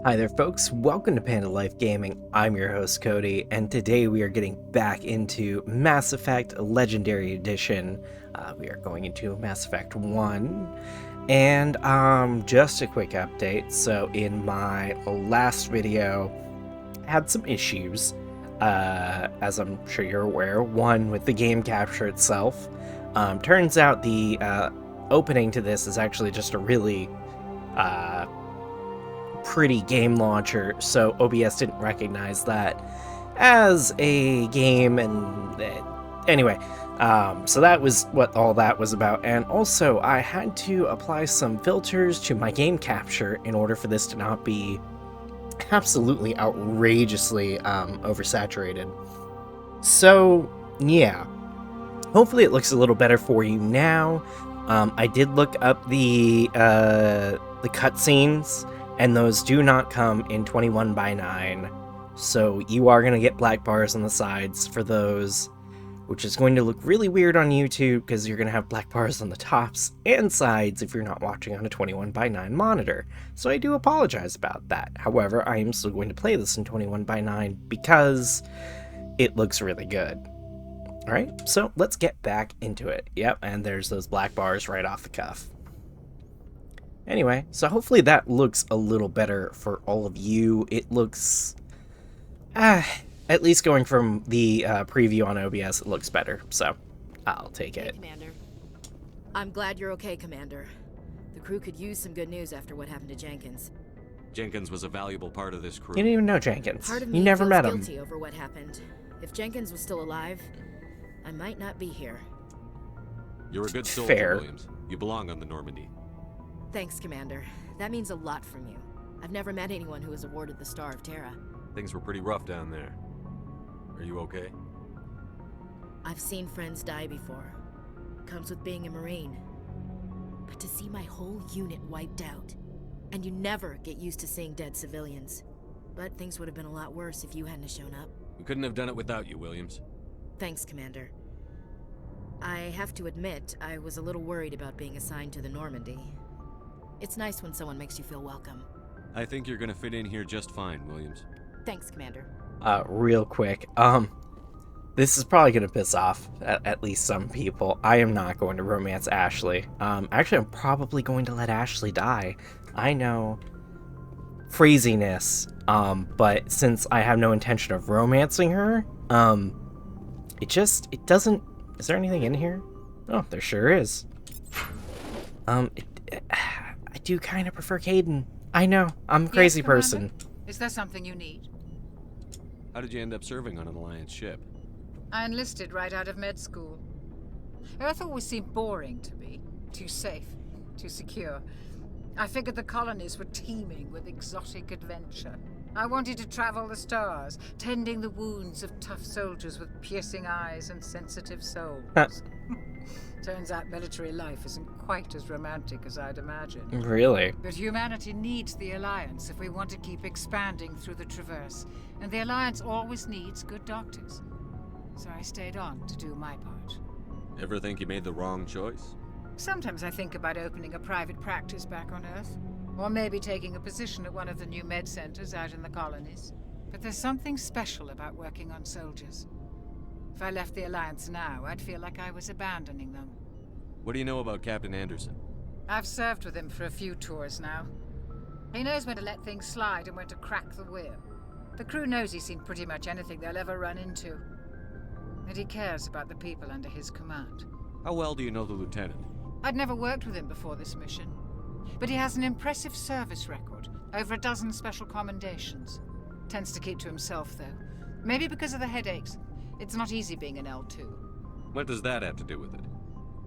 Hi there folks, welcome to Panda Life Gaming. I'm your host Cody, and today we are getting back into Mass Effect Legendary Edition. We are going into Mass Effect 1, and just a quick update. So in my last video, I had some issues, as I'm sure you're aware. One with the game capture itself. Turns out the opening to this is actually just a really pretty game launcher, so OBS didn't recognize that as a game, and anyway, so that was what all that was about. And also I had to apply some filters to my game capture in order for this to not be absolutely outrageously oversaturated. So yeah, hopefully it looks a little better for you now. I did look up the cutscenes, and those do not come in 21:9, so you are going to get black bars on the sides for those, which is going to look really weird on YouTube because you're going to have black bars on the tops and sides if you're not watching on a 21:9 monitor. So I do apologize about that. However, I am still going to play this in 21:9 because it looks really good. Alright, so let's get back into it. Yep, and there's those black bars right off the cuff. Anyway, so hopefully that looks a little better for all of you. It looks, at least going from the preview on OBS, it looks better, so I'll take it. Hey, Commander. I'm glad you're okay, Commander. The crew could use some good news after what happened to Jenkins. Jenkins was a valuable part of this crew. You didn't even know Jenkins. Part of You me never feels met him. guilty over what happened. If Jenkins was still alive, I might not be here. You're a good soldier, Fair. Williams. You belong on the Normandy. Thanks, Commander. That means a lot from you. I've never met anyone who was awarded the Star of Terra. Things were pretty rough down there. Are you okay? I've seen friends die before. Comes with being a Marine. But to see my whole unit wiped out, and you never get used to seeing dead civilians. But things would have been a lot worse if you hadn't shown up. We couldn't have done it without you, Williams. Thanks, Commander. I have to admit, I was a little worried about being assigned to the Normandy. It's nice when someone makes you feel welcome. I think you're gonna fit in here just fine, Williams. Thanks, Commander. Real quick, this is probably going to piss off at least some people. I am not going to romance Ashley. Actually, I'm probably going to let Ashley die. I know, phrasiness, but since I have no intention of romancing her, it doesn't... Is there anything in here? Oh, there sure is. I do kind of prefer Caden. I know, I'm a crazy person. Is there something you need? How did you end up serving on an Alliance ship? I enlisted right out of med school. Earth always seemed boring to me. Too safe, too secure. I figured the colonies were teeming with exotic adventure. I wanted to travel the stars, tending the wounds of tough soldiers with piercing eyes and sensitive souls. Turns out military life isn't quite as romantic as I'd imagined. Really? But humanity needs the Alliance if we want to keep expanding through the Traverse. And the Alliance always needs good doctors. So I stayed on to do my part. Ever think you made the wrong choice? Sometimes I think about opening a private practice back on Earth. Or maybe taking a position at one of the new med centers out in the colonies. But there's something special about working on soldiers. If I left the Alliance now, I'd feel like I was abandoning them. What do you know about Captain Anderson? I've served with him for a few tours now. He knows when to let things slide and when to crack the whip. The crew knows he's seen pretty much anything they'll ever run into. And he cares about the people under his command. How well do you know the lieutenant? I'd never worked with him before this mission. But he has an impressive service record, over a dozen special commendations. Tends to keep to himself, though. Maybe because of the headaches. It's not easy being an L2. What does that have to do with it?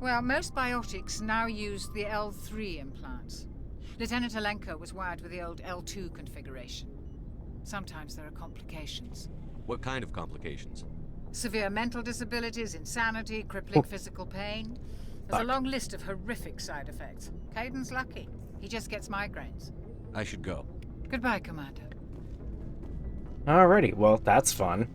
Well, most biotics now use the L3 implants. Lieutenant Alenko was wired with the old L2 configuration. Sometimes there are complications. What kind of complications? Severe mental disabilities, insanity, crippling physical pain. There's a long list of horrific side effects. Caden's lucky. He just gets migraines. I should go. Goodbye, Commander. Alrighty, well, that's fun.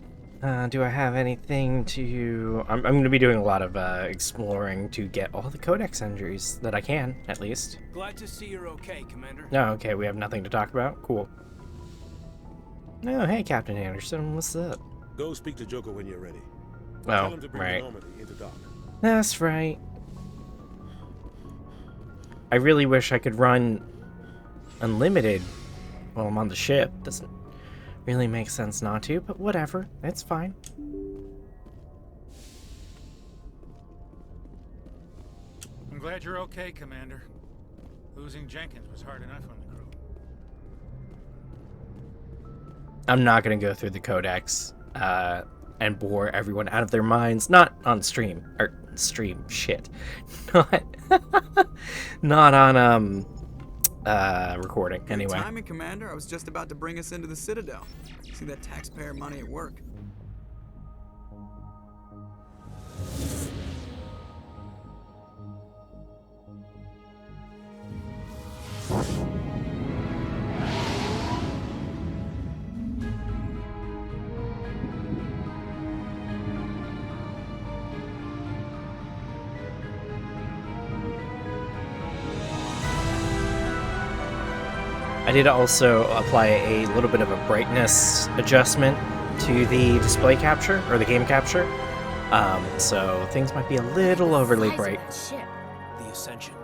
Do I have anything to... I'm going to be doing a lot of exploring to get all the codex entries that I can, at least. Glad to see you're okay, Commander. No, okay, we have nothing to talk about? Cool. Oh, hey, Captain Anderson, what's up? Go speak to Joker when you're ready. Oh, Tell him to bring right. the Normandy into dock. That's right. I really wish I could run unlimited while I'm on the ship. Doesn't really make sense not to, but whatever. It's fine. I'm glad you're okay, Commander. Losing Jenkins was hard enough on the crew. I'm not going to go through the codex and bore everyone out of their minds. Not on stream. Or stream, shit. Not on recording, anyway. Good timing, Commander. I was just about to bring us into the Citadel. See that taxpayer money at work. I did also apply a little bit of a brightness adjustment to the display capture, or the game capture. So things might be a little overly bright. The Ascension.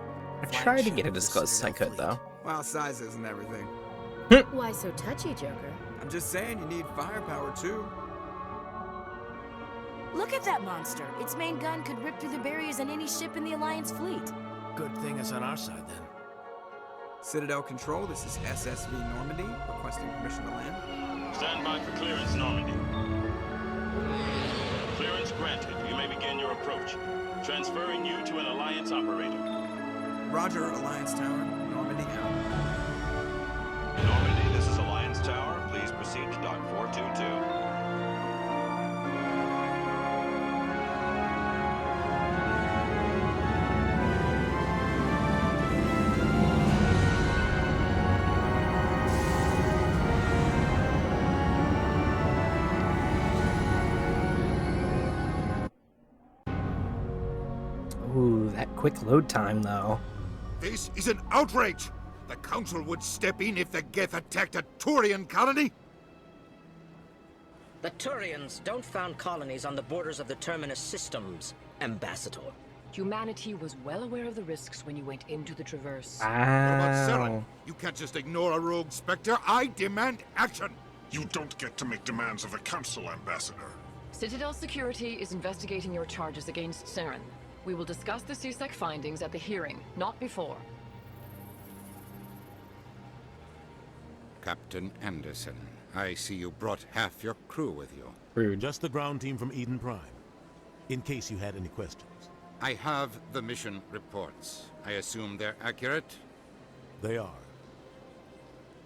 I tried to get it as close as I could, though. Well, size isn't everything. Why so touchy, Joker? I'm just saying you need firepower, too. Look at that monster. Its main gun could rip through the barriers in any ship in the Alliance fleet. Good thing it's on our side, then. Citadel Control, this is SSV Normandy, requesting permission to land. Stand by for clearance, Normandy. Clearance granted. You may begin your approach. Transferring you to an Alliance operator. Roger, Alliance Tower, Normandy out. Normandy, this is Alliance Tower. Please proceed to Dock 422. Ooh, that quick load time, though. This is an outrage! The Council would step in if the Geth attacked a Turian colony? The Turians don't found colonies on the borders of the Terminus systems, Ambassador. Humanity was well aware of the risks when you went into the Traverse. What about Saren? You can't just ignore a rogue Spectre. I demand action! You don't get to make demands of the Council, Ambassador. Citadel Security is investigating your charges against Saren. We will discuss the CSEC findings at the hearing, not before. Captain Anderson, I see you brought half your crew with you. Rude. Just the ground team from Eden Prime, in case you had any questions. I have the mission reports. I assume they're accurate? They are.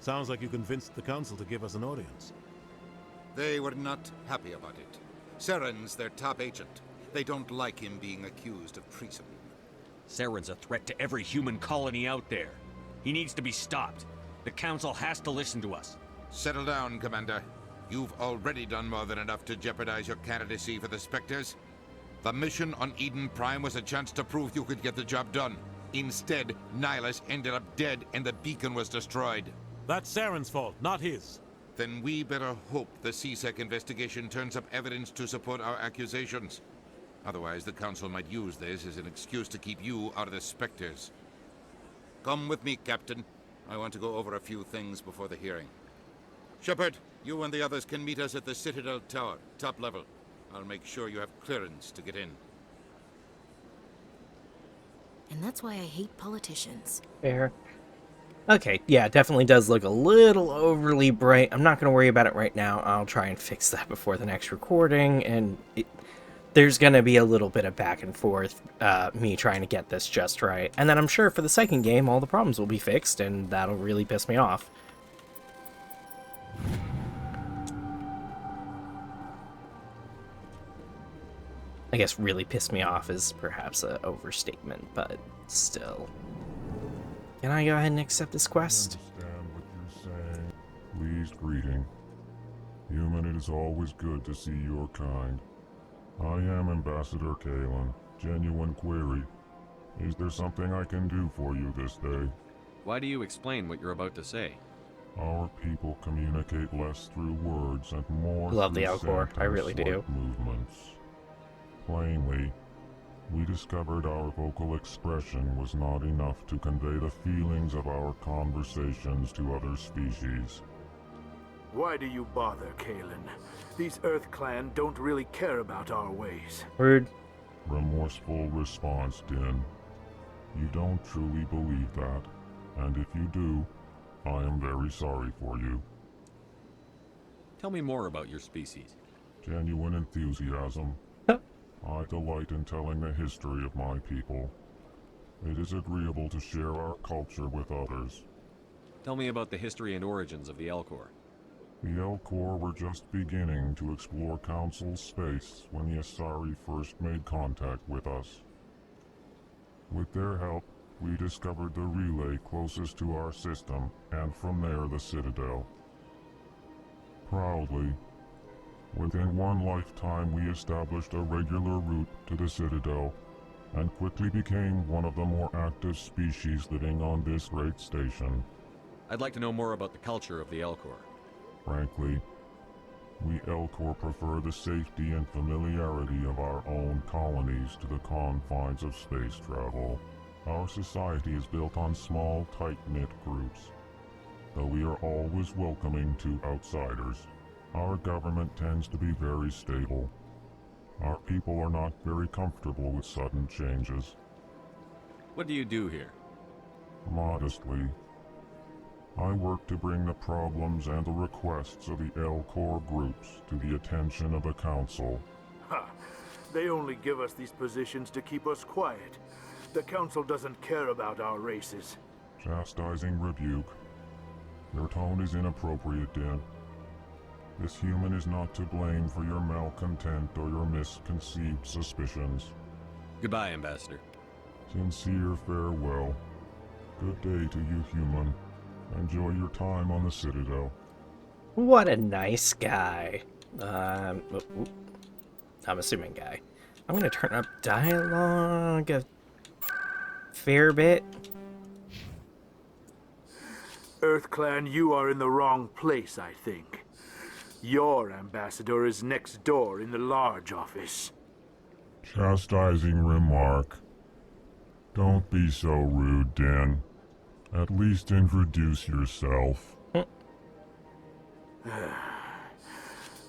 Sounds like you convinced the Council to give us an audience. They were not happy about it. Saren's their top agent. They don't like him being accused of treason. Saren's a threat to every human colony out there. He needs to be stopped. The Council has to listen to us. Settle down, Commander. You've already done more than enough to jeopardize your candidacy for the Spectres. The mission on Eden Prime was a chance to prove you could get the job done. Instead, Nihilus ended up dead and the beacon was destroyed. That's Saren's fault, not his. Then we better hope the CSEC investigation turns up evidence to support our accusations. Otherwise, the Council might use this as an excuse to keep you out of the Spectres. Come with me, Captain. I want to go over a few things before the hearing. Shepard, you and the others can meet us at the Citadel Tower, top level. I'll make sure you have clearance to get in. And that's why I hate politicians. Fair. Okay, yeah, it definitely does look a little overly bright. I'm not going to worry about it right now. I'll try and fix that before the next recording, and there's going to be a little bit of back and forth, me trying to get this just right. And then I'm sure for the second game, all the problems will be fixed, and that'll really piss me off. I guess really piss me off is perhaps an overstatement, but still. Can I go ahead and accept this quest? I understand what you're saying. Pleased greeting. Human, it is always good to see your kind. I am Ambassador Kalen. Genuine query. Is there something I can do for you this day? Why do you explain what you're about to say? Our people communicate less through words and more Love the through Alcor, scent I and really do. slight movements. Plainly, we discovered our vocal expression was not enough to convey the feelings of our conversations to other species. Why do you bother, Kalen? These Earth Clan don't really care about our ways. Rude. Remorseful response, Din. You don't truly believe that, and if you do, I am very sorry for you. Tell me more about your species. Genuine enthusiasm. I delight in telling the history of my people. It is agreeable to share our culture with others. Tell me about the history and origins of the Alcor. The Alcor were just beginning to explore Council space when the Asari first made contact with us. With their help, we discovered the relay closest to our system, and from there the Citadel. Proudly, within one lifetime we established a regular route to the Citadel, and quickly became one of the more active species living on this great station. I'd like to know more about the culture of the Alcor. Frankly, we Alcor prefer the safety and familiarity of our own colonies to the confines of space travel. Our society is built on small, tight-knit groups. Though we are always welcoming to outsiders, our government tends to be very stable. Our people are not very comfortable with sudden changes. What do you do here? Modestly, I work to bring the problems and the requests of the Alcor groups to the attention of the Council. Ha! They only give us these positions to keep us quiet. The Council doesn't care about our races. Chastising rebuke. Your tone is inappropriate, Din. This human is not to blame for your malcontent or your misconceived suspicions. Goodbye, Ambassador. Sincere farewell. Good day to you, human. Enjoy your time on the Citadel. What a nice guy. I'm assuming guy. I'm gonna turn up dialogue a fair bit. Earth Clan, you are in the wrong place, I think. Your ambassador is next door in the large office. Chastising remark. Don't be so rude, Din. At least introduce yourself.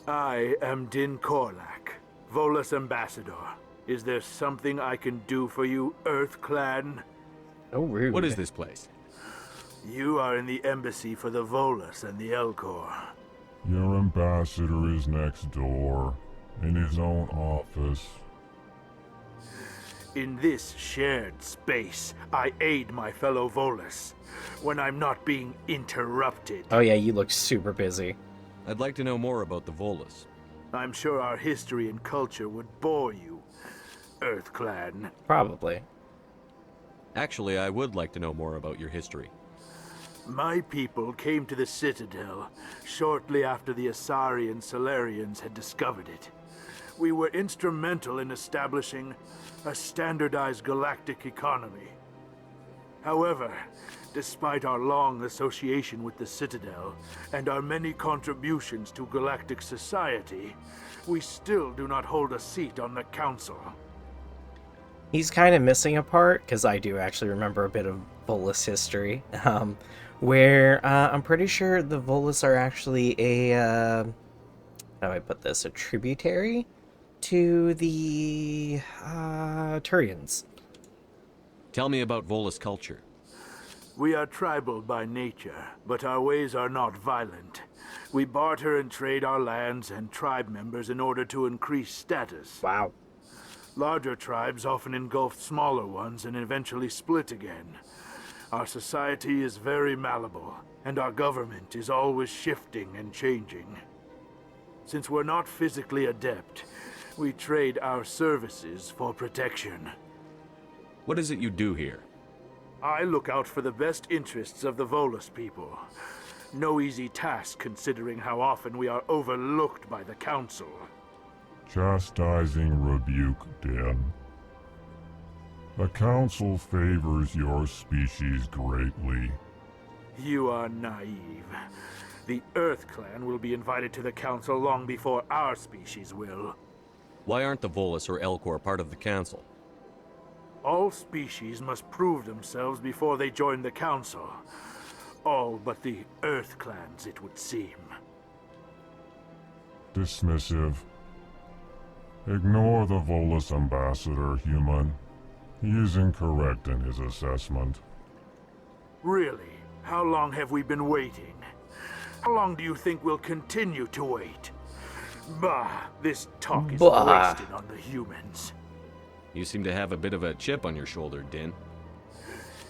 I am Din Korlak, Volus ambassador. Is there something I can do for you, Earth Clan? Oh, rude. What is this place? You are in the embassy for the Volus and the Alcor. Your ambassador is next door, in his own office. In this shared space, I aid my fellow Volus when I'm not being interrupted. Oh yeah, you look super busy. I'd like to know more about the Volus. I'm sure our history and culture would bore you, Earth Clan. Probably. Actually, I would like to know more about your history. My people came to the Citadel shortly after the Asari and Solarians had discovered it. We were instrumental in establishing a standardized galactic economy. However, despite our long association with the Citadel and our many contributions to galactic society, we still do not hold a seat on the Council. He's kind of missing a part, because I do actually remember a bit of Volus history, where I'm pretty sure the Volus are actually a, how do I put this, a tributary to the Turians. Tell me about Volus culture. We are tribal by nature, but our ways are not violent. We barter and trade our lands and tribe members in order to increase status. Wow. Larger tribes often engulf smaller ones and eventually split again. Our society is very malleable, and our government is always shifting and changing. Since we're not physically adept, we trade our services for protection. What is it you do here? I look out for the best interests of the Volus people. No easy task considering how often we are overlooked by the Council. Chastising rebuke, Din. The Council favors your species greatly. You are naive. The Earth Clan will be invited to the Council long before our species will. Why aren't the Volus or Alcor part of the Council? All species must prove themselves before they join the Council. All but the Earth Clans, it would seem. Dismissive. Ignore the Volus ambassador, human. He is incorrect in his assessment. Really? How long have we been waiting? How long do you think we'll continue to wait? Bah, this talk is wasted on the humans. You seem to have a bit of a chip on your shoulder, Din.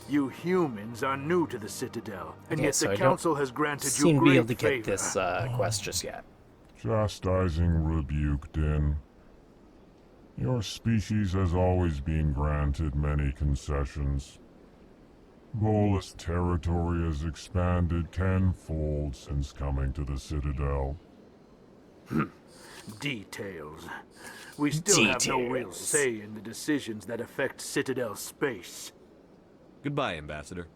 You humans are new to the Citadel, and Okay, yet so the I Council don't has granted seem you to be able great to get favor. this quest just yet. Chastising rebuke, Din. Your species has always been granted many concessions. Volus territory has expanded tenfold since coming to the Citadel. Details. We still have no real say in the decisions that affect Citadel space. Goodbye, Ambassador.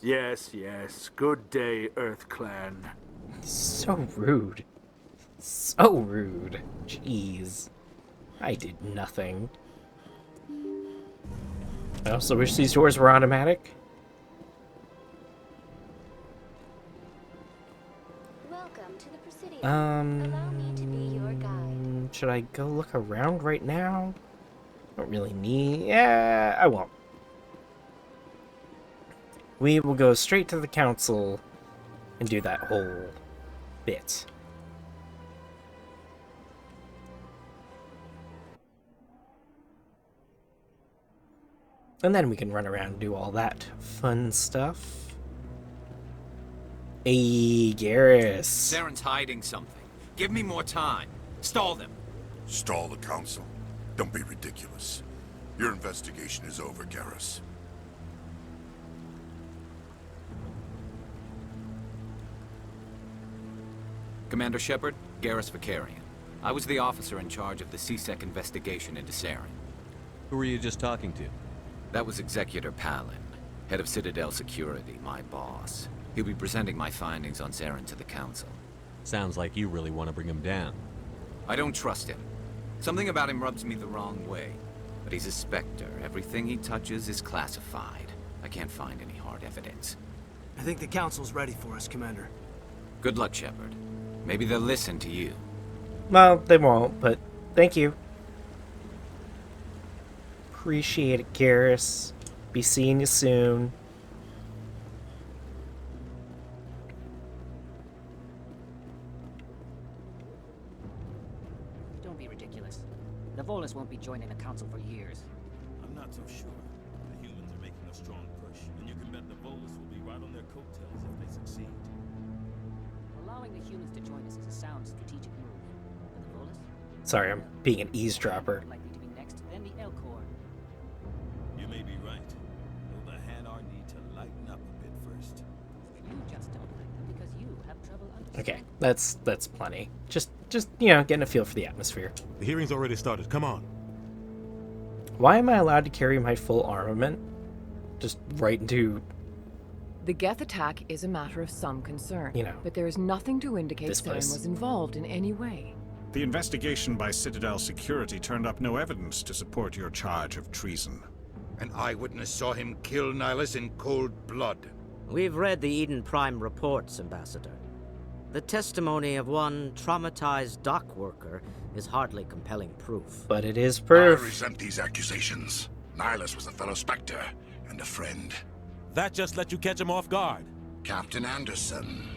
Yes, yes. Good day, Earth Clan. So rude. So rude. Jeez. I did nothing. I also wish these doors were automatic. Welcome to the Presidium. Allow me to be your guide. Should I go look around right now? Don't really need... Yeah, I won't. We will go straight to the Council and do that whole bit. And then we can run around and do all that fun stuff. Hey, Garrus. Saren's hiding something. Give me more time. Stall them. Stall the Council? Don't be ridiculous. Your investigation is over, Garrus. Commander Shepard, Garrus Vicarian. I was the officer in charge of the CSEC investigation into Saren. Who were you just talking to? That was Executor Palin, head of Citadel Security, my boss. He'll be presenting my findings on Saren to the Council. Sounds like you really want to bring him down. I don't trust him. Something about him rubs me the wrong way. But he's a Spectre. Everything he touches is classified. I can't find any hard evidence. I think the Council's ready for us, Commander. Good luck, Shepard. Maybe they'll listen to you. Well, they won't, but thank you. Appreciate it, Garrus. Be seeing you soon. Don't be ridiculous. The Volus won't be joining the Council for years. I'm not so sure. The humans are making a strong push, and you can bet the Volus will be right on their coattails if they succeed. Allowing the humans to join us is a sound strategic move. But the Volus? Sorry, I'm being an eavesdropper. Likely to be next, then the Alcor. You may be right. Though the Hanar need to lighten up a bit first. You just don't like them because you have trouble understanding. Okay, that's plenty. Just you know, getting a feel for the atmosphere. The hearing's already started. Come on. Why am I allowed to carry my full armament? Just right into... The Geth attack is a matter of some concern, you know, but there is nothing to indicate this Saren place. was involved in any way. The investigation by Citadel Security turned up no evidence to support your charge of treason. An eyewitness saw him kill Nihilus in cold blood. We've read the Eden Prime reports, Ambassador. The testimony of one traumatized dock worker is hardly compelling proof. But it is proof. I resent these accusations. Nihilus was a fellow Spectre and a friend. That just let you catch him off guard. Captain Anderson,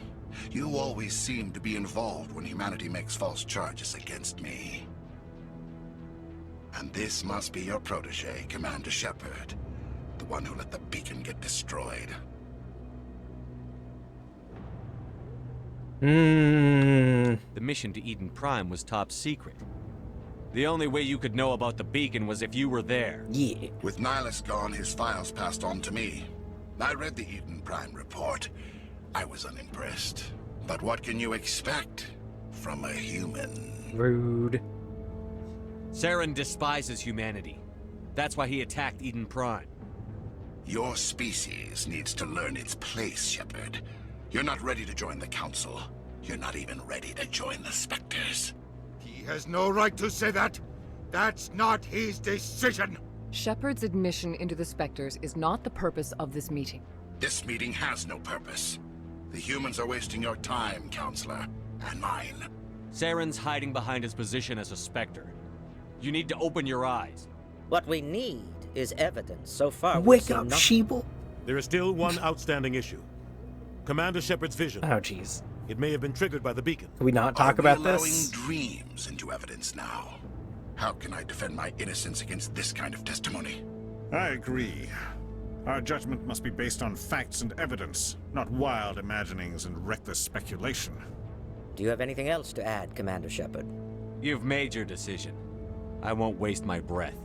you always seem to be involved when humanity makes false charges against me. And this must be your protege, Commander Shepard, the one who let the beacon get destroyed. The mission to Eden Prime was top secret. The only way you could know about the beacon was if you were there. Yeah. With Nihilus gone, his files passed on to me. I read the Eden Prime report. I was unimpressed. But what can you expect from a human? Rude. Saren despises humanity. That's why he attacked Eden Prime. Your species needs to learn its place, Shepard. You're not ready to join the Council. You're not even ready to join the Spectres. He has no right to say that. That's not his decision. Shepard's admission into the Spectres is not the purpose of this meeting. This meeting has no purpose. The humans are wasting your time, Counselor, and mine. Saren's hiding behind his position as a Spectre. You need to open your eyes. What we need is evidence. So far, Wake up, Sheeple. There is still one outstanding issue. Commander Shepard's vision. Oh, jeez. It may have been triggered by the beacon. Can we not talk about allowing this? Dreams into evidence now. How can I defend my innocence against this kind of testimony? I agree. Our judgment must be based on facts and evidence, not wild imaginings and reckless speculation. Do you have anything else to add, Commander Shepard? You've made your decision. I won't waste my breath.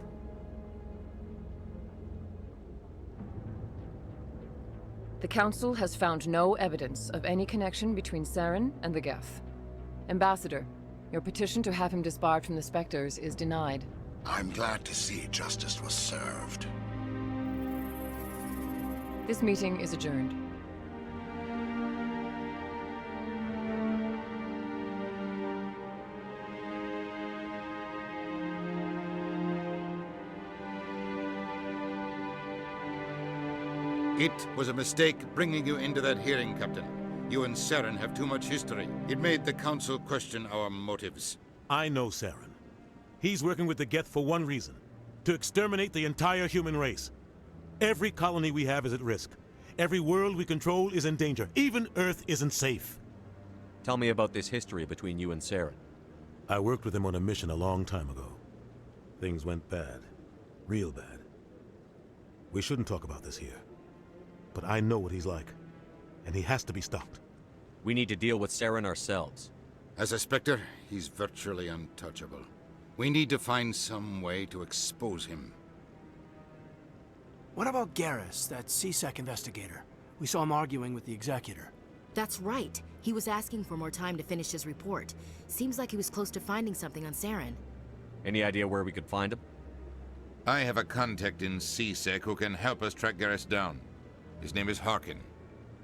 The Council has found no evidence of any connection between Saren and the Geth. Ambassador, your petition to have him disbarred from the Spectres is denied. I'm glad to see justice was served. This meeting is adjourned. It was a mistake bringing you into that hearing, Captain. You and Saren have too much history. It made the Council question our motives. I know Saren. He's working with the Geth for one reason. To exterminate the entire human race. Every colony we have is at risk. Every world we control is in danger. Even Earth isn't safe. Tell me about this history between you and Saren. I worked with him on a mission a long time ago. Things went bad. Real bad. We shouldn't talk about this here. But I know what he's like. And he has to be stopped. We need to deal with Saren ourselves. As a Spectre, he's virtually untouchable. We need to find some way to expose him. What about Garrus, that CSEC investigator? We saw him arguing with the Executor. That's right. He was asking for more time to finish his report. Seems like he was close to finding something on Saren. Any idea where we could find him? I have a contact in CSEC who can help us track Garrus down. His name is Harkin.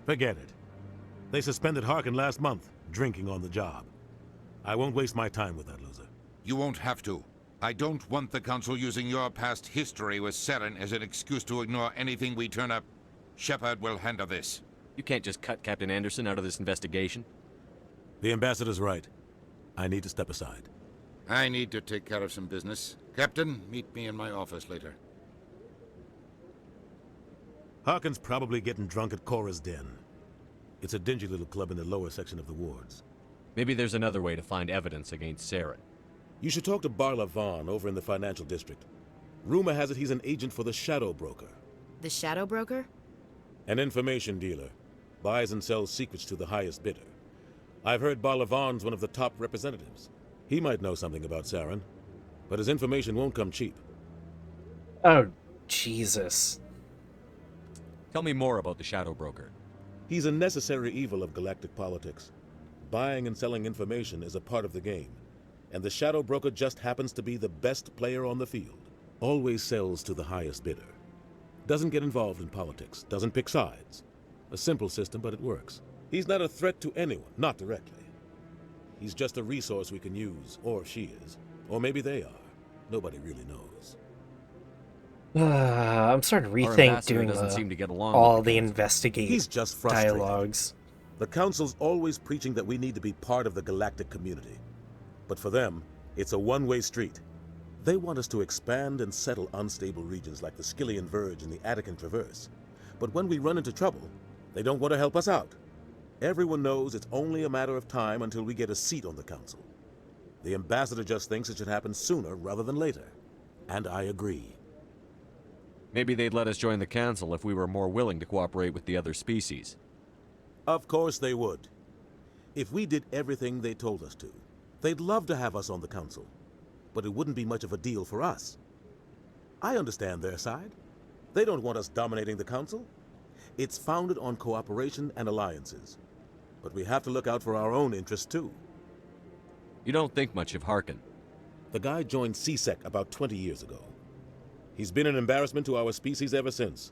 Forget it. They suspended Harkin last month, drinking on the job. I won't waste my time with that loser. You won't have to. I don't want the Council using your past history with Saren as an excuse to ignore anything we turn up. Shepard will handle this. You can't just cut Captain Anderson out of this investigation. The Ambassador's right. I need to step aside. I need to take care of some business. Captain, meet me in my office later. Harkin's probably getting drunk at Cora's Den. It's a dingy little club in the lower section of the wards. Maybe there's another way to find evidence against Saren. You should talk to Barla Vaughn over in the financial district. Rumor has it he's an agent for the Shadow Broker. The Shadow Broker? An information dealer. Buys and sells secrets to the highest bidder. I've heard Barla Vaughn's one of the top representatives. He might know something about Saren, but his information won't come cheap. Oh, Jesus. Tell me more about the Shadow Broker. He's a necessary evil of galactic politics. Buying and selling information is a part of the game, and the Shadow Broker just happens to be the best player on the field. Always sells to the highest bidder. Doesn't get involved in politics, doesn't pick sides. A simple system, but it works. He's not a threat to anyone, not directly. He's just a resource we can use, or she is. Or maybe they are. Nobody really knows. I'm starting to rethink doing seem to get along all the investigate He's just frustrated. dialogues. The Council's always preaching that we need to be part of the galactic community. But for them, it's a one-way street. They want us to expand and settle unstable regions like the Skillian Verge and the Attican Traverse. But when we run into trouble, they don't want to help us out. Everyone knows it's only a matter of time until we get a seat on the Council. The Ambassador just thinks it should happen sooner rather than later. And I agree. Maybe they'd let us join the Council if we were more willing to cooperate with the other species. Of course they would. If we did everything they told us to, they'd love to have us on the Council. But it wouldn't be much of a deal for us. I understand their side. They don't want us dominating the Council. It's founded on cooperation and alliances. But we have to look out for our own interests, too. You don't think much of Harkin. The guy joined CSEC about 20 years ago. He's been an embarrassment to our species ever since.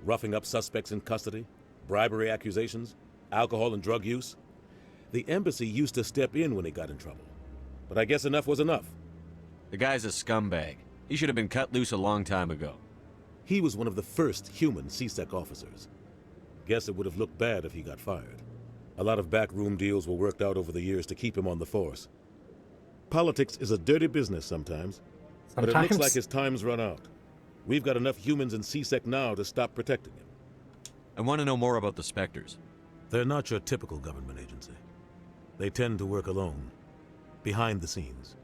roughing up suspects in custody, bribery accusations, alcohol and drug use. The embassy used to step in when he got in trouble. But I guess enough was enough. The guy's a scumbag. He should have been cut loose a long time ago. He was one of the first human C-Sec officers. Guess it would have looked bad if he got fired. A lot of backroom deals were worked out over the years to keep him on the force. Politics is a dirty business sometimes. But it looks like his time's run out. We've got enough humans in C-Sec now to stop protecting him. I want to know more about the Spectres. They're not your typical government agency. They tend to work alone, behind the scenes.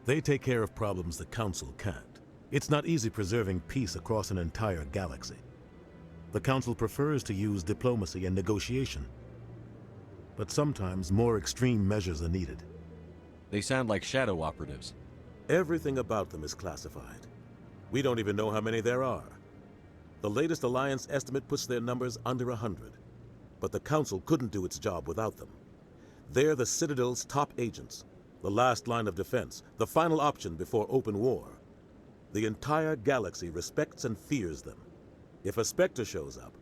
They take care of problems the Council can't. It's not easy preserving peace across an entire galaxy. The Council prefers to use diplomacy and negotiation. But sometimes more extreme measures are needed. They sound like shadow operatives. Everything about them is classified. We don't even know how many there are. The latest Alliance estimate puts their numbers under 100. But the Council couldn't do its job without them. They're the Citadel's top agents, the last line of defense, the final option before open war. The entire galaxy respects and fears them. If a Spectre shows up,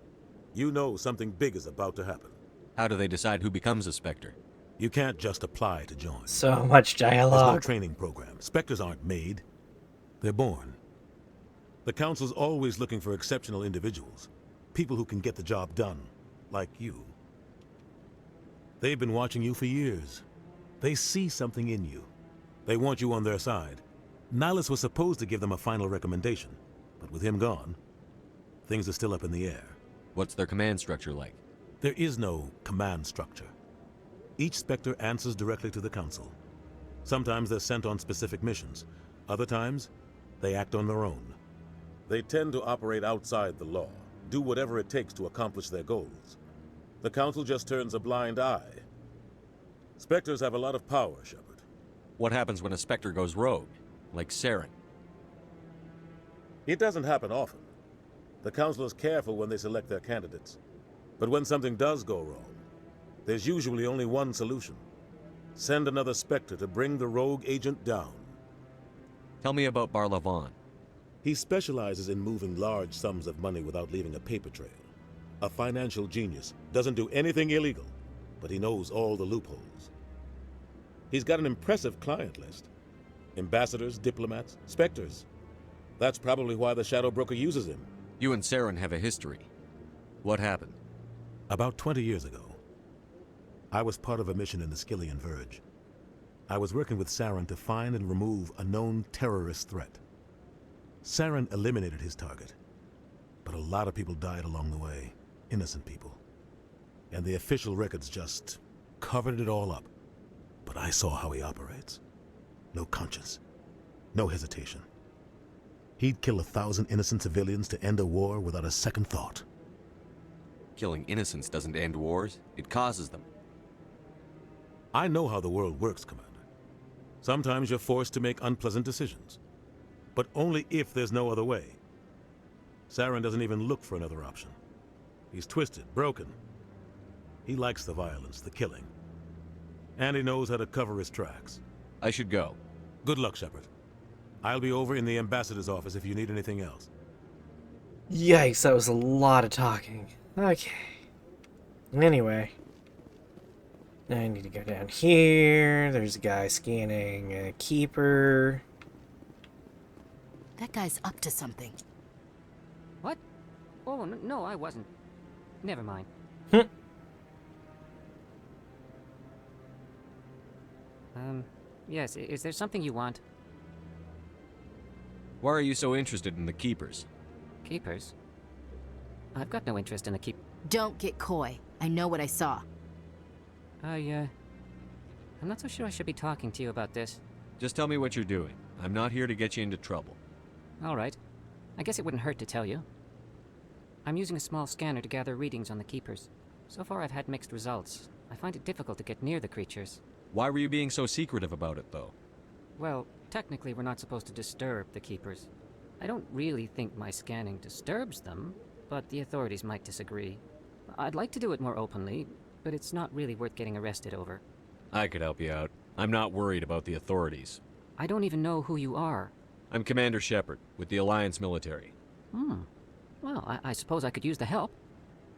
you know something big is about to happen. How do they decide who becomes a Spectre? You can't just apply to join. So much dialogue. There's no training program. Spectres aren't made. They're born. The Council's always looking for exceptional individuals. People who can get the job done. Like you. They've been watching you for years. They see something in you. They want you on their side. Nihilus was supposed to give them a final recommendation. But with him gone, things are still up in the air. What's their command structure like? There is no command structure. Each Spectre answers directly to the Council. Sometimes they're sent on specific missions. Other times, they act on their own. They tend to operate outside the law, do whatever it takes to accomplish their goals. The Council just turns a blind eye. Spectres have a lot of power, Shepard. What happens when a Spectre goes rogue, like Saren? It doesn't happen often. The Council is careful when they select their candidates. But when something does go wrong, there's usually only one solution. Send another Spectre to bring the rogue agent down. Tell me about Barlavon. He specializes in moving large sums of money without leaving a paper trail. A financial genius, doesn't do anything illegal, but he knows all the loopholes. He's got an impressive client list. Ambassadors, diplomats, Spectres. That's probably why the Shadow Broker uses him. You and Saren have a history. What happened? About 20 years ago, I was part of a mission in the Skillian Verge. I was working with Saren to find and remove a known terrorist threat. Saren eliminated his target, but a lot of people died along the way, innocent people. And the official records just covered it all up. But I saw how he operates. No conscience, no hesitation. He'd kill 1,000 innocent civilians to end a war without a second thought. Killing innocents doesn't end wars, it causes them. I know how the world works, Commander. Sometimes you're forced to make unpleasant decisions. But only if there's no other way. Saren doesn't even look for another option. He's twisted, broken. He likes the violence, the killing. And he knows how to cover his tracks. I should go. Good luck, Shepard. I'll be over in the ambassador's office if you need anything else. Yikes, that was a lot of talking. Okay. Anyway. I need to go down here. There's a guy scanning a keeper. That guy's up to something. What? Oh, no, I wasn't. Never mind. Yes, is there something you want? Why are you so interested in the Keepers? Keepers? I've got no interest in the Don't get coy. I know what I saw. I'm not so sure I should be talking to you about this. Just tell me what you're doing. I'm not here to get you into trouble. All right. I guess it wouldn't hurt to tell you. I'm using a small scanner to gather readings on the Keepers. So far I've had mixed results. I find it difficult to get near the creatures. Why were you being so secretive about it, though? Well, technically we're not supposed to disturb the Keepers. I don't really think my scanning disturbs them, but the authorities might disagree. I'd like to do it more openly, but it's not really worth getting arrested over. I could help you out. I'm not worried about the authorities. I don't even know who you are. I'm Commander Shepard, with the Alliance military. Well, I suppose I could use the help.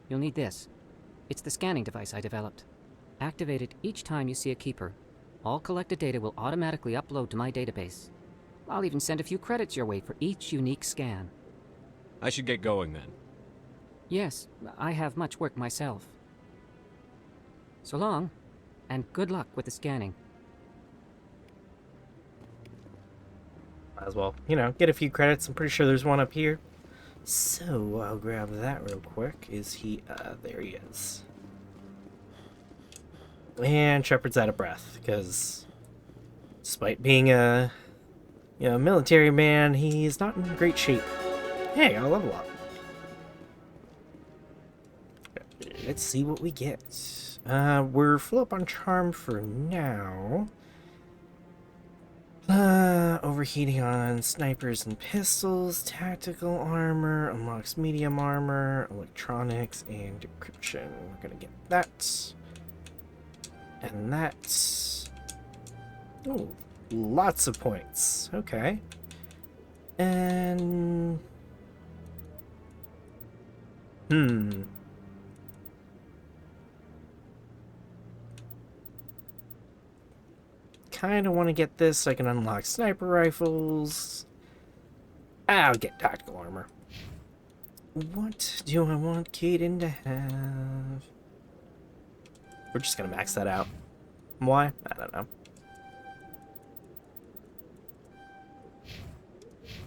You'll need this. It's the scanning device I developed. Activate it each time you see a keeper. All collected data will automatically upload to my database. I'll even send a few credits your way for each unique scan. I should get going then. Yes, I have much work myself. So long, and good luck with the scanning. Might as well, you know, get a few credits. I'm pretty sure there's one up here. So, I'll grab that real quick. Is he, there he is. And Shepard's out of breath, because despite being a, you know, military man, he's not in great shape. Hey, I'll level up. Let's see what we get. We're full up on charm for now. Overheating on snipers and pistols, tactical armor, unlocks medium armor, electronics, and decryption. We're gonna get that. And that. Oh, lots of points. Okay. And... kind of want to get this so I can unlock sniper rifles. I'll get tactical armor. What do I want Kaden to have? We're just gonna max that out. Why? I don't know.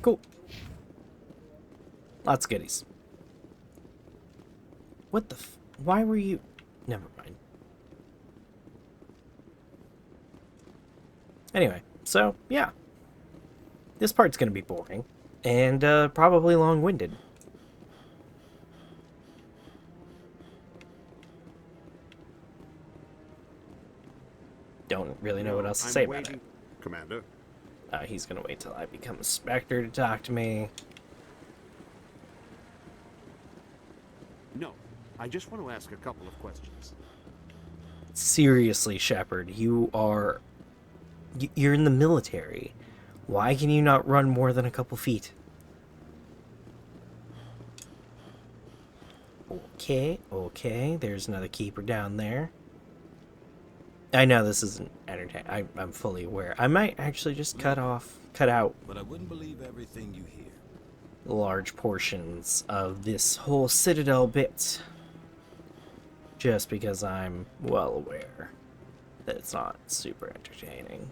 Cool. Lots of goodies. What the why were you... Never mind. Anyway, so, yeah. This part's gonna be boring. And, probably long-winded. Don't really know what else to say about it. Commander. He's gonna wait till I become a Spectre to talk to me. No, I just want to ask a couple of questions. Seriously, Shepard, you're in the military. Why can you not run more than a couple feet? Okay, there's another keeper down there. I know this isn't entertaining. I'm fully aware. I might actually just cut out But I wouldn't believe everything you hear. large portions of this whole Citadel bit. Just because I'm well aware that it's not super entertaining.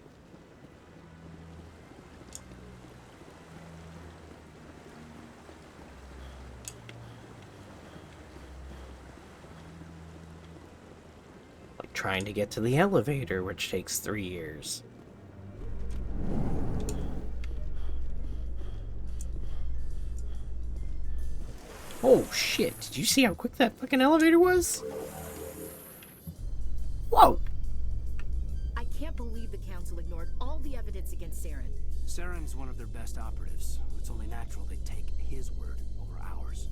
Like trying to get to the elevator, which takes 3 years. Oh shit, did you see how quick that fucking elevator was? Whoa! I can't believe the Council ignored all the evidence against Saren. Saren's one of their best operatives. It's only natural they take his word over ours.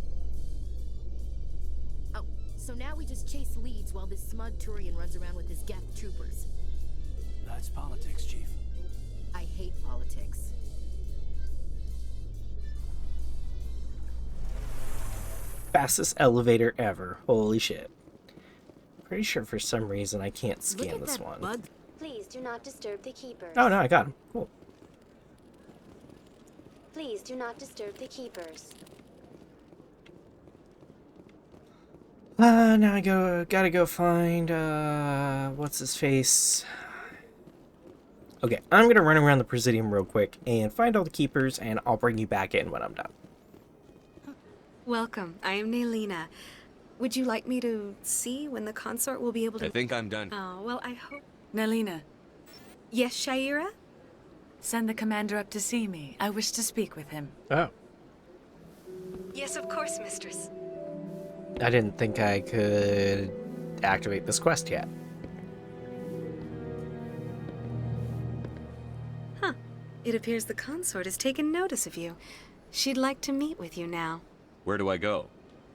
Oh, so now we just chase leads while this smug Turian runs around with his Geth troopers. That's politics, Chief. I hate politics. Fastest elevator ever. Holy shit. Pretty sure for some reason I can't scan this one. Bug. Please do not disturb the keepers. Oh no, I got him. Cool. Please do not disturb the keepers. Now I gotta go find, what's his face? Okay, I'm gonna run around the Presidium real quick and find all the keepers, and I'll bring you back in when I'm done. Welcome, I am Nelina. Would you like me to see when the consort will be able to... I think I'm done. Oh, well, I hope... Nelina. Yes, Shaira? Send the commander up to see me. I wish to speak with him. Oh. Yes, of course, mistress. I didn't think I could activate this quest yet. Huh. It appears the consort has taken notice of you. She'd like to meet with you now. Where do I go?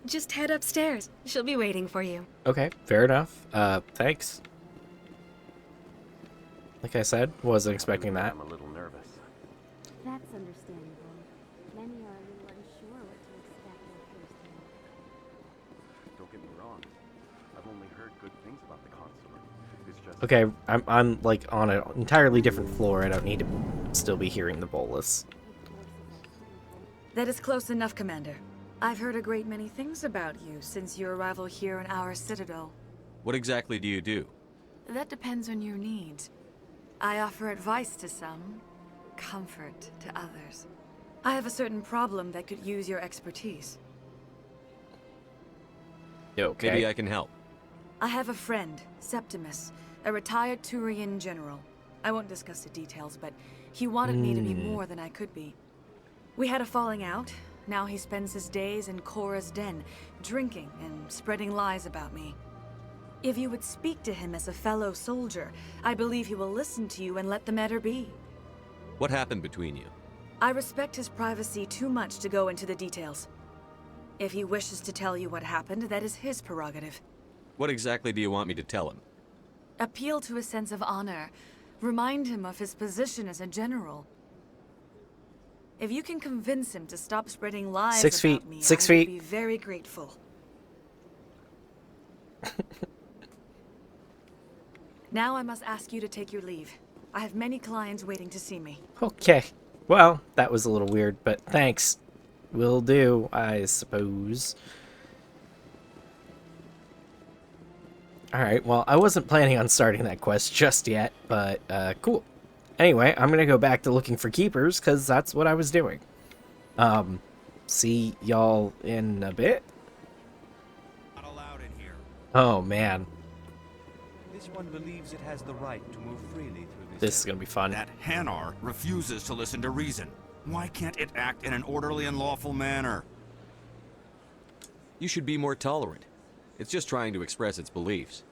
Just head upstairs. She'll be waiting for you. Okay, fair enough. Thanks. Like I said, wasn't expecting that. I'm a little nervous. That's understandable. Many are a little unsure what to expect at first Okay, I'm like on an entirely different floor. I don't need to still be hearing the bolus. That is close enough, Commander. I've heard a great many things about you since your arrival here in our Citadel. What exactly do you do? That depends on your needs. I offer advice to some, comfort to others. I have a certain problem that could use your expertise. Okay. Maybe I can help. I have a friend, Septimus, a retired Turian general. I won't discuss the details, but he wanted me to be more than I could be. We had a falling out. Now he spends his days in Cora's den, drinking and spreading lies about me. If you would speak to him as a fellow soldier, I believe he will listen to you and let the matter be. What happened between you? I respect his privacy too much to go into the details. If he wishes to tell you what happened, that is his prerogative. What exactly do you want me to tell him? Appeal to his sense of honor. Remind him of his position as a general. If you can convince him to stop spreading lies about me, I will be very grateful. Now I must ask you to take your leave. I have many clients waiting to see me. Okay. Well, that was a little weird, but thanks. Will do, I suppose. Alright, well, I wasn't planning on starting that quest just yet, but cool. Anyway, I'm gonna go back to looking for keepers, because that's what I was doing. See y'all in a bit? Not allowed in here. Oh, man. This one believes it has the right to move freely through This is gonna be fun. That Hanar refuses to listen to reason. Why can't it act in an orderly and lawful manner? You should be more tolerant. It's just trying to express its beliefs.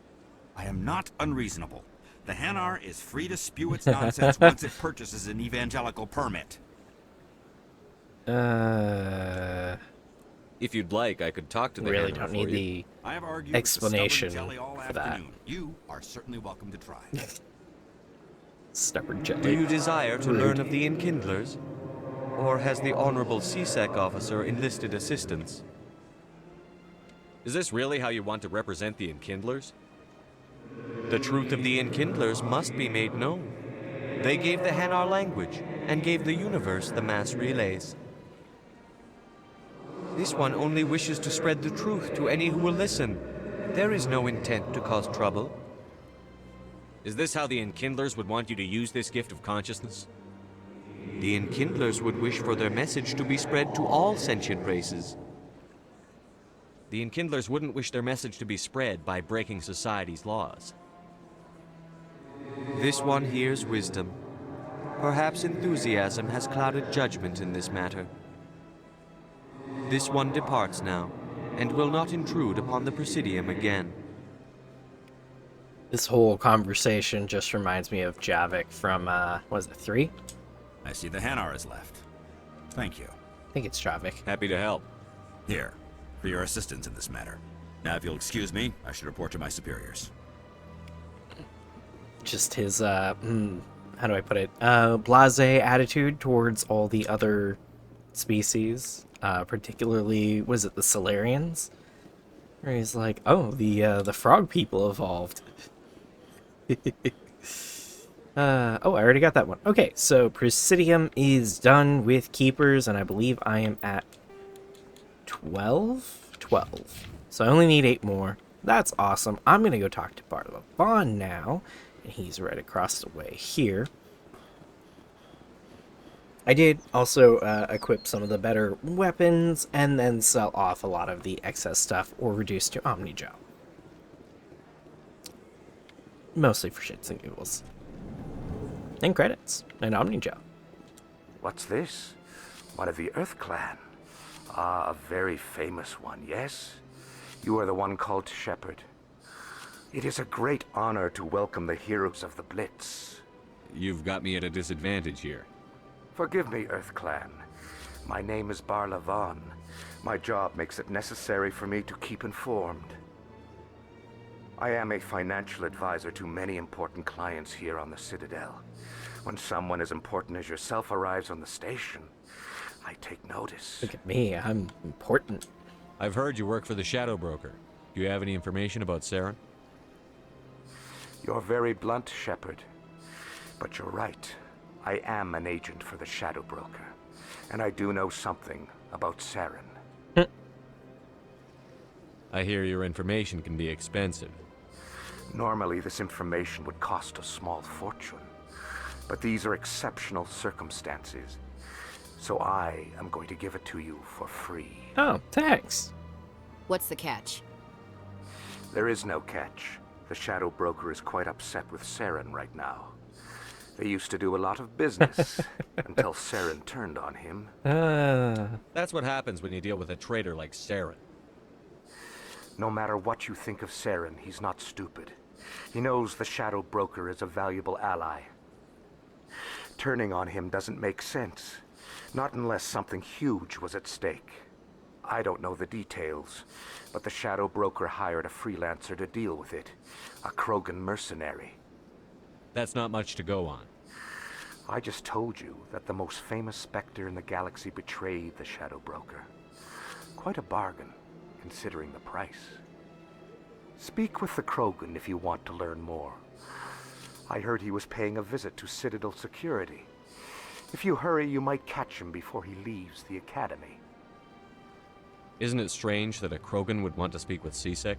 I am not unreasonable. The Hanar is free to spew its nonsense once it purchases an evangelical permit. If you'd like, I could talk to the really Hanar don't for need you. the I have argued explanation with the stubborn jelly all for that. afternoon. You are certainly welcome to try. Stubborn jelly. Do you desire to learn of the Enkindlers? Or has the Honorable CSEC officer enlisted assistance? Is this really how you want to represent the Enkindlers? The truth of the Enkindlers must be made known. They gave the Hanar language, and gave the universe the mass relays. This one only wishes to spread the truth to any who will listen. There is no intent to cause trouble. Is this how the Enkindlers would want you to use this gift of consciousness? The Enkindlers would wish for their message to be spread to all sentient races. The Enkindlers wouldn't wish their message to be spread by breaking society's laws. This one hears wisdom. Perhaps enthusiasm has clouded judgment in this matter. This one departs now, and will not intrude upon the Presidium again. This whole conversation just reminds me of Javik from, was it 3? I see the Hanar is left. Thank you. I think it's Javik. Happy to help. Here, for your assistance in this matter. Now, if you'll excuse me, I should report to my superiors. Just his, how do I put it? Blasé attitude towards all the other species. Particularly, was it the Solarians? Where he's like, oh, the frog people evolved. Oh, I already got that one. Okay, so Presidium is done with Keepers, and I believe I am at 12? 12. So I only need 8 more. That's awesome. I'm going to go talk to Barlavon now, and he's right across the way here. I did also equip some of the better weapons, and then sell off a lot of the excess stuff, or reduce to Omnigel. Mostly for shits and giggles. And credits, and Omnigel. What's this? One of the Earth Clan. Ah, a very famous one, yes? You are the one called Shepherd. It is a great honor to welcome the heroes of the Blitz. You've got me at a disadvantage here. Forgive me, Earth Clan. My name is Barlavon. My job makes it necessary for me to keep informed. I am a financial advisor to many important clients here on the Citadel. When someone as important as yourself arrives on the station, I take notice. Look at me, I'm important. I've heard you work for the Shadow Broker. Do you have any information about Saren? You're very blunt, Shepard. But you're right. I am an agent for the Shadow Broker. And I do know something about Saren. I hear your information can be expensive. Normally, this information would cost a small fortune. But these are exceptional circumstances. So I am going to give it to you for free. Oh, thanks. What's the catch? There is no catch. The Shadow Broker is quite upset with Saren right now. They used to do a lot of business until Saren turned on him. That's what happens when you deal with a traitor like Saren. No matter what you think of Saren, he's not stupid. He knows the Shadow Broker is a valuable ally. Turning on him doesn't make sense. Not unless something huge was at stake. I don't know the details, but the Shadow Broker hired a freelancer to deal with it. A Krogan mercenary. That's not much to go on. I just told you that the most famous Spectre in the galaxy betrayed the Shadow Broker. Quite a bargain, considering the price. Speak with the Krogan if you want to learn more. I heard he was paying a visit to Citadel security. If you hurry, you might catch him before he leaves the Academy. Isn't it strange that a Krogan would want to speak with CSEC?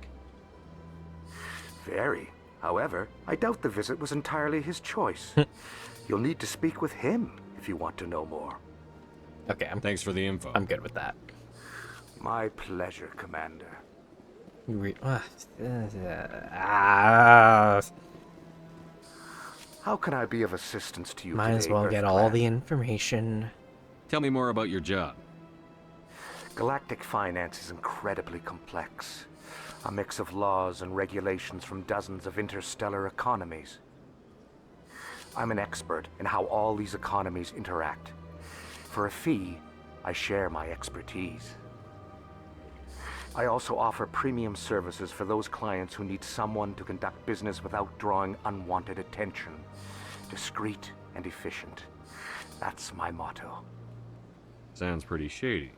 Very. However, I doubt the visit was entirely his choice. You'll need to speak with him if you want to know more. Okay, thanks for the info. I'm good with that. My pleasure, Commander. How can I be of assistance to you Might today, as well get all the information. Tell me more about your job. Galactic finance is incredibly complex. A mix of laws and regulations from dozens of interstellar economies. I'm an expert in how all these economies interact. For a fee, I share my expertise. I also offer premium services for those clients who need someone to conduct business without drawing unwanted attention. Discreet and efficient. That's my motto. Sounds pretty shady.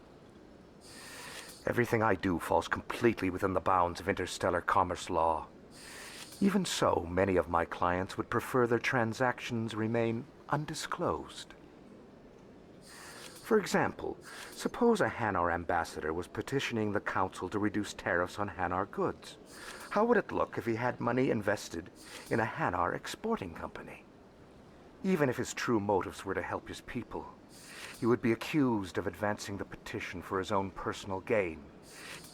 Everything I do falls completely within the bounds of interstellar commerce law. Even so, many of my clients would prefer their transactions remain undisclosed. For example, suppose a Hanar ambassador was petitioning the Council to reduce tariffs on Hanar goods. How would it look if he had money invested in a Hanar exporting company? Even if his true motives were to help his people, he would be accused of advancing the petition for his own personal gain.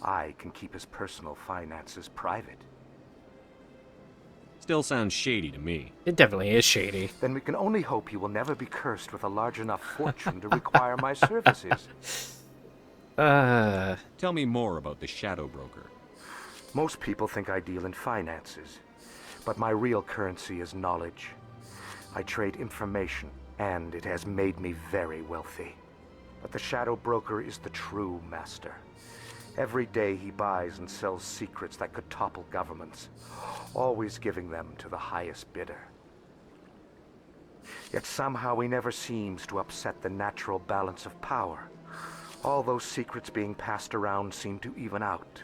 I can keep his personal finances private. Still sounds shady to me. It definitely is shady. Then we can only hope he will never be cursed with a large enough fortune to require my services. Tell me more about the Shadow Broker. Most people think I deal in finances, but my real currency is knowledge. I trade information, and it has made me very wealthy. But the Shadow Broker is the true master. Every day he buys and sells secrets that could topple governments, always giving them to the highest bidder. Yet somehow he never seems to upset the natural balance of power. All those secrets being passed around seem to even out.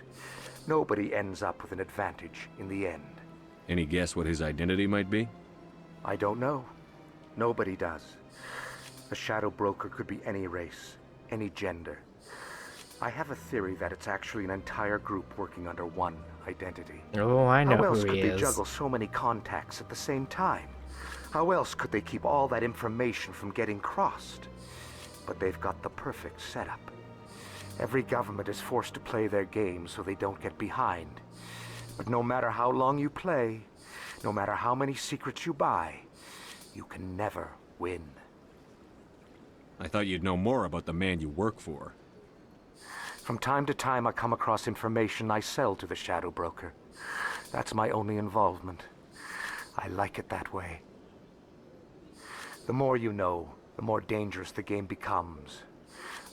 Nobody ends up with an advantage in the end. Any guess what his identity might be? I don't know. Nobody does. The Shadow Broker could be any race, any gender. I have a theory that it's actually an entire group working under one identity. Oh, I know How else who could he they is. juggle so many contacts at the same time? How else could they keep all that information from getting crossed? But they've got the perfect setup. Every government is forced to play their game so they don't get behind. But no matter how long you play, no matter how many secrets you buy, you can never win. I thought you'd know more about the man you work for. From time to time, I come across information I sell to the Shadow Broker. That's my only involvement. I like it that way. The more you know, the more dangerous the game becomes.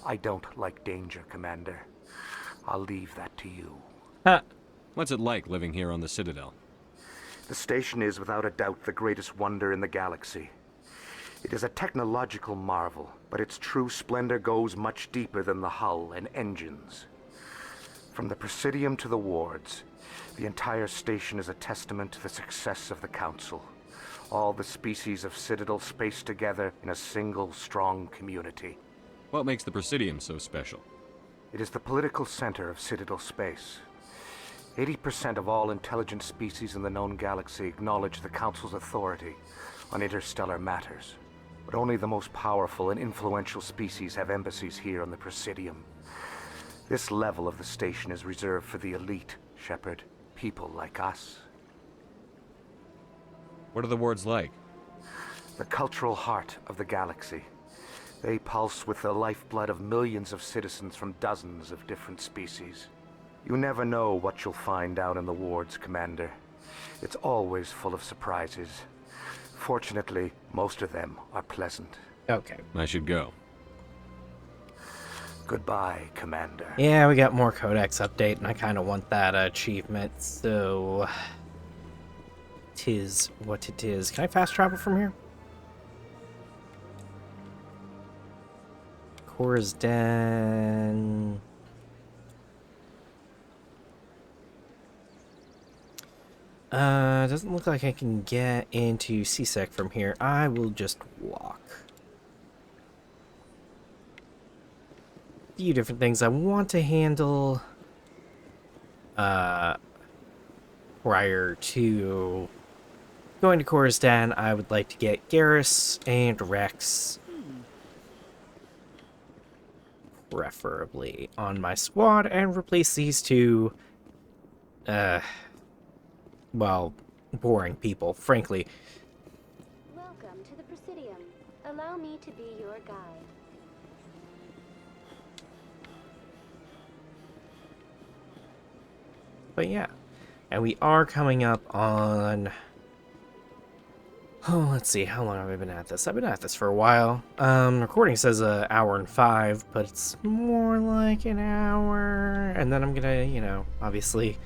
I don't like danger, Commander. I'll leave that to you. What's it like living here on the Citadel? The station is without a doubt the greatest wonder in the galaxy. It is a technological marvel, but its true splendor goes much deeper than the hull and engines. From the Presidium to the wards, The entire station is a testament to the success of the Council. All the species of Citadel spaced together in a single, strong community. What makes the Presidium so special? It is the political center of Citadel space. 80% of all intelligent species in the known galaxy acknowledge the Council's authority on interstellar matters. But only the most powerful and influential species have embassies here on the Presidium. This level of the station is reserved for the elite, Shepard. People like us. What are the wards like? The cultural heart of the galaxy. They pulse with the lifeblood of millions of citizens from dozens of different species. You never know what you'll find out in the wards, Commander. It's always full of surprises. Fortunately, most of them are pleasant. Okay. I should go. Goodbye, Commander. Yeah, we got more Codex update, and I kind of want that achievement, so... Tis what it is. Can I fast travel from here? Cora's Den... Doesn't look like I can get into CSEC from here. I will just walk. Few different things I want to handle prior to going to Coruscant. I would like to get Garrus and Rex preferably on my squad and replace these two well, boring people, frankly. Welcome to the Presidium. Allow me to be your guide. But yeah, and we are coming up on... Oh, let's see, how long have I been at this? I've been at this for a while. Recording says an hour and 5, but it's more like an hour. And then I'm gonna, you know, obviously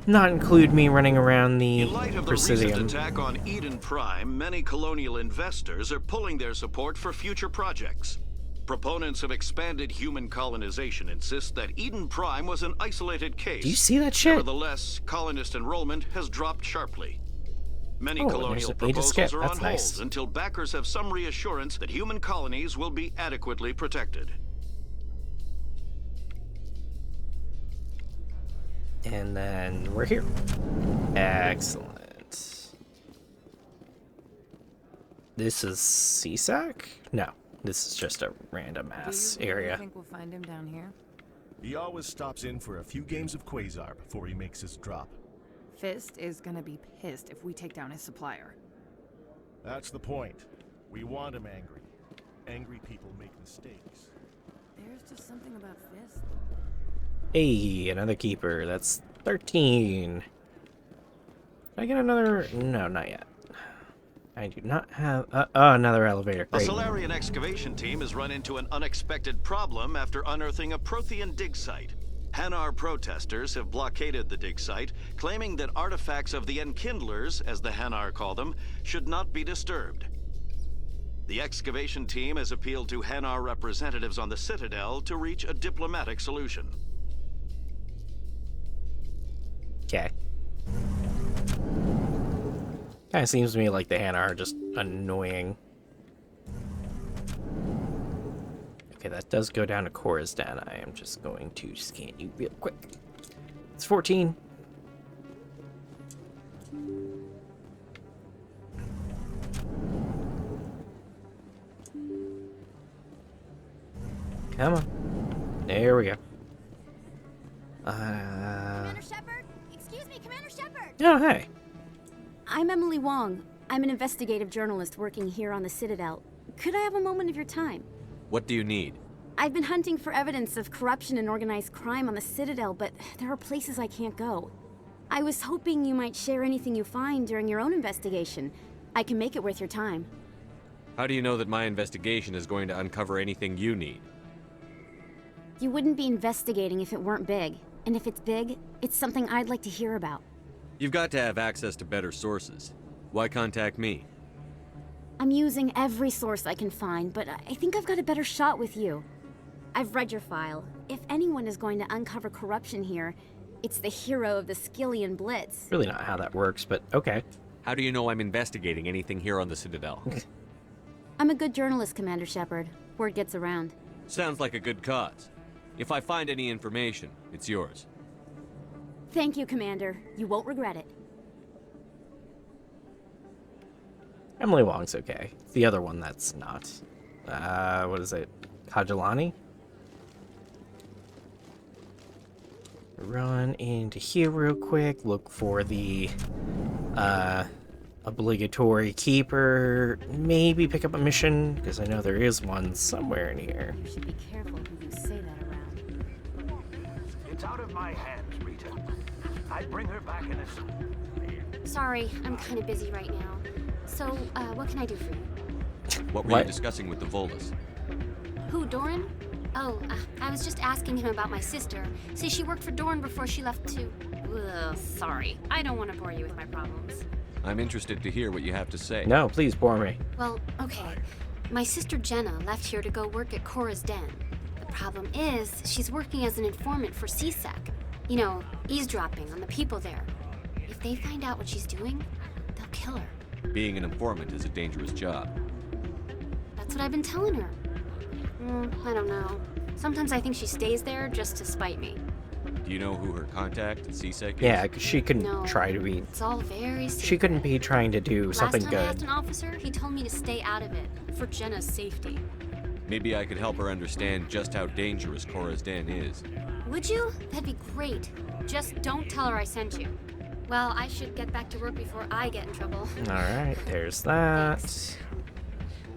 not include me running around the In light of the Presidium. recent attack on Eden Prime, many colonial investors are pulling their support for future projects. Proponents of expanded human colonization insist that Eden Prime was an isolated case. Do you see that shit? Nevertheless, colonist enrollment has dropped sharply. Many colonial there's a skip. proposals are That's on nice. hold until backers have some reassurance that human colonies will be adequately protected. And then we're here. Excellent. This is CSAC? No, this is just a random ass area. I think we'll find him down here. He always stops in for a few games of Quasar before he makes his drop. Fist is gonna be pissed if we take down his supplier. That's the point. We want him angry. Angry people make mistakes. There's just something about Fist. Hey, another keeper. That's 13. Did I get another? No, not yet. I do not have... another elevator. A Great. Solarian excavation team has run into an unexpected problem after unearthing a Prothean dig site. Hanar protesters have blockaded the dig site, claiming that artifacts of the Enkindlers, as the Hanar call them, should not be disturbed. The excavation team has appealed to Hanar representatives on the Citadel to reach a diplomatic solution. Okay. Kind of seems to me like the Hanar are just annoying. Okay, that does go down to Coruscant. I am just going to scan you real quick. It's 14. Come on. There we go. Commander Shepard? Excuse me, Commander Shepard! Oh, hey. I'm Emily Wong. I'm an investigative journalist working here on the Citadel. Could I have a moment of your time? What do you need? I've been hunting for evidence of corruption and organized crime on the Citadel, but there are places I can't go. I was hoping you might share anything you find during your own investigation. I can make it worth your time. How do you know that my investigation is going to uncover anything you need? You wouldn't be investigating if it weren't big. And if it's big, it's something I'd like to hear about. You've got to have access to better sources. Why contact me? I'm using every source I can find, but I think I've got a better shot with you. I've read your file. If anyone is going to uncover corruption here, It's the hero of the Skillian Blitz. Really not how that works, but okay. How do you know I'm investigating anything here on the Citadel? I'm a good journalist, Commander Shepard. Word gets around. Sounds like a good cause. If I find any information, it's yours. Thank you, Commander. You won't regret it. Emily Wong's okay. It's the other one that's not. What is it? Kajilani? Run into here real quick. Look for the obligatory keeper. Maybe pick up a mission, because I know there is one somewhere in here. You should be careful who you say that around. It's out of my hands, Rita. I'd bring her back in a... Sorry, I'm kind of busy right now. So, what can I do for you? What were you discussing with the Volus? Who, Doran? Oh, I was just asking him about my sister. See, she worked for Doran before she left to... Ugh, sorry. I don't want to bore you with my problems. I'm interested to hear what you have to say. No, please bore me. Well, okay. My sister Jenna left here to go work at Cora's Den. The problem is, she's working as an informant for CSEC. You know, eavesdropping on the people there. If they find out what she's doing, they'll kill her. Being an informant is a dangerous job. That's what I've been telling her. I don't know. Sometimes I think she stays there just to spite me. Do you know who her contact at CSEC is? Yeah, because she couldn't try to be... It's all very secret. She couldn't be trying to do something Last time I good. asked an officer, he told me to stay out of it, for Jenna's safety. Maybe I could help her understand just how dangerous Cora's Den is. Would you? That'd be great. Just don't tell her I sent you. Well, I should get back to work before I get in trouble. Alright, there's that. Thanks.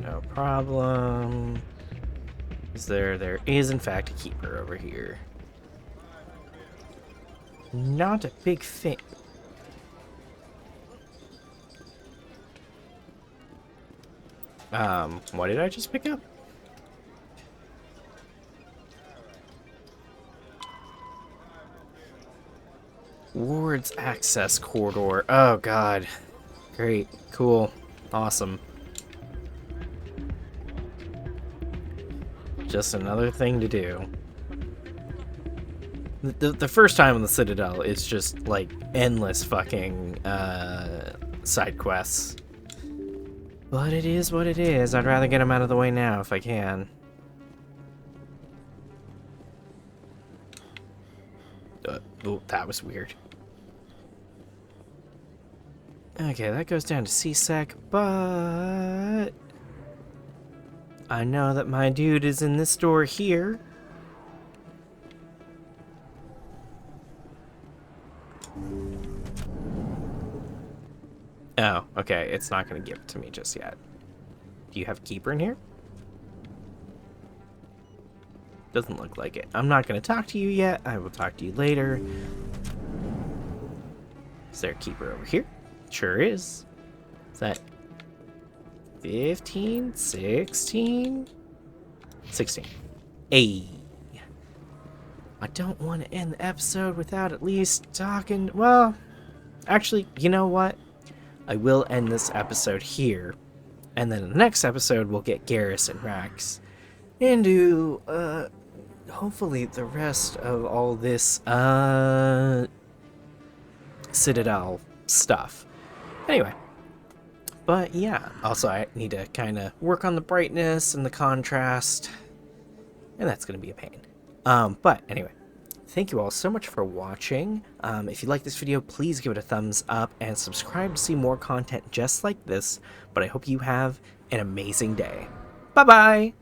No problem. There is in fact a keeper over here. Not a big fan. What did I just pick up? Ward's access corridor. Oh god. Great. Cool. Awesome. Just another thing to do. The first time on the Citadel is just like endless fucking side quests. But it is what it is. I'd rather get them out of the way now if I can. Oh, that was weird. Okay, that goes down to CSEC, but I know that my dude is in this door here. Oh, okay, it's not going to give it to me just yet. Do you have a keeper in here? Doesn't look like it. I'm not going to talk to you yet. I will talk to you later. Is there a keeper over here? Sure is. Is that 15? 16? 16. Hey. I don't want to end the episode without at least talking. Well, actually, you know what? I will end this episode here. And then in the next episode, we'll get Garrus and Rax into, hopefully the rest of all this, Citadel stuff. Anyway. But yeah, also I need to kind of work on the brightness and the contrast. And that's going to be a pain. But anyway, thank you all so much for watching. If you like this video, please give it a thumbs up and subscribe to see more content just like this. But I hope you have an amazing day. Bye-bye!